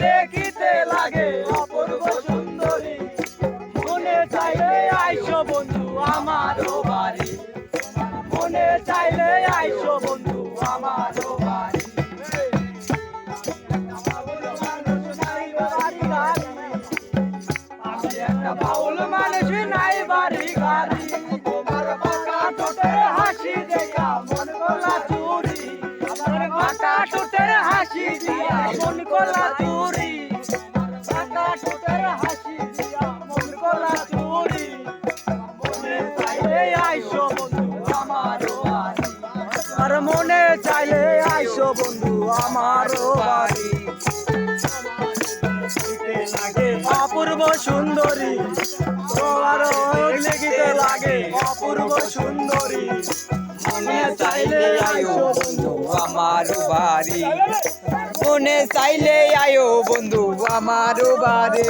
দেখিতে লাগে অপূর্ব সুন্দরী, মনে চাইলে আইসো বন্ধু আমারও বাড়ি, মনে চাইলে আইসো বন্ধু আমারও বাড়ি। আমি একটা বাউল মানুষ নাই বাড়ি গাড়ি, তোমার বাঁকা ঠোঁটের হাসি দেখা মন গলা চুরি, আমার বাঁকা ঠোঁটের হাসি দিয়া মন গলা চুরি, বাঁকা ঠোঁটের হাসি দিয়া মন গলা চুরি, মনে চাইলে আইসো বন্ধু আমারও বাড়ি, আর মনে চাইলে আইসো বন্ধু আমারও বাড়ি। অপূর্ব সুন্দরী তোমার দেখিতে লাগে অপূর্ব সুন্দরী, মনে চাইলে আইসো বন্ধু আমারও বাড়ি, মনে চাইলে আয়ো বন্ধু আমারও বাড়ি।